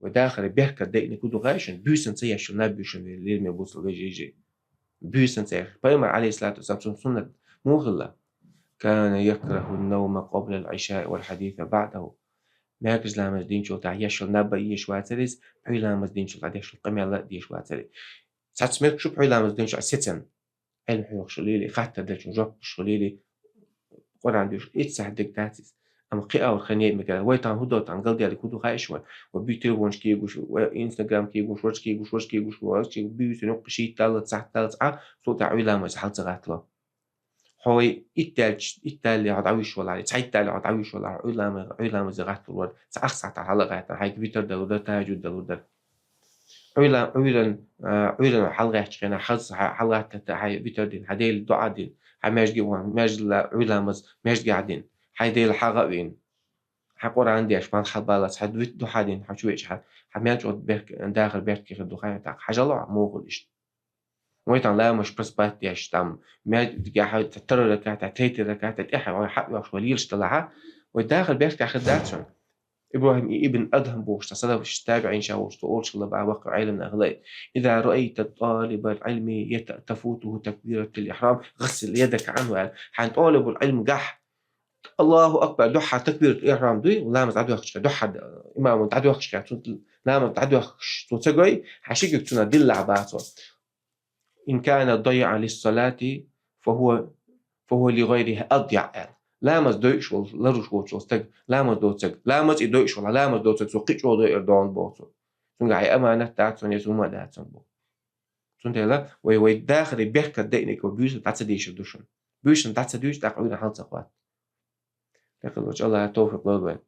وداخل بيحكي دقني كده غاشن بيسن سيش نبيشن اللي ما بوصل جي بيسن سيش بيمر عليه الصلاة والسلام سنة مغلة كان يكره النوم قبل العشاء والحديث بعده ما يكز لامز دين شو تعيش نبا يش واتريس بحي لامز دين شو تعيش القمة لا ديش واتري ساعات سمعت شو بحي لامز دين شو ستن علم حيوخ شليلي خاطر دش جوك شليلي قرآن ديش إتسح دكتاتيس أما قيا والخنية مكان ويتان هدو تان قلدي على كودو خايشوا وبيتر وونش كيجوش وإنستغرام كيجوش وش كيجوش وش كيجوش وش كيجوش بيوت نقشي تالت صح تالت صوت عويلا ما حالت غاتلا هوي إتال عاد عويش ولا تعيتال عاد عويش ولا عويلا ما زغات الورد سأخسعت على غات هاي بيتر دلودر تاجود دلودر عويلا حلقة كنا حلقة هاي بيتر دين هديل الدعاء دين هاي ماجي وان ماج عويلا ماج قاعدين هاي ديل حلقة وين حقور عندي أشبان حبالة حد ويت حدين حشويش حد حميات جود بيرك داخل بيرك كيف الدخان تاع حاجة الله مو قديش ويتان لا مش بس بات ياش تام ما تجي حد تتر ركعت تيت ركعت تحي ولا حق وش وليش طلعها وداخل بيرك أخذ داتشون إبراهيم ابن أدهم بوش تصدق وش تابعين شاوش تقول شغله بقى وقع علم أغلاء إذا رأيت الطالب العلم تفوته تكبيرة الإحرام غسل يدك عنه حان طالب العلم قح الله أكبر دحى تكبيرة الإحرام دي ولا متعدي وقتش دحى إمام متعدي وقتش لا متعدي وقتش تسجي حشيك تنا دل عباته إن كان ضيعا للصلاة فهو لغيرها أضيع لا مز دويش ولا رش وش وستج لا مز دوتسج لا مز يدويش ولا لا مز دوتسج سقيش ولا يردون بوتو سنجا أمانة تاعتون يسوما داتون بو سنتلا وي داخل بيحكي دينك وبيوش تعتديش دوشن بيوش تعتديش تقعدين حال تقوات لكن وش الله توفيق للوين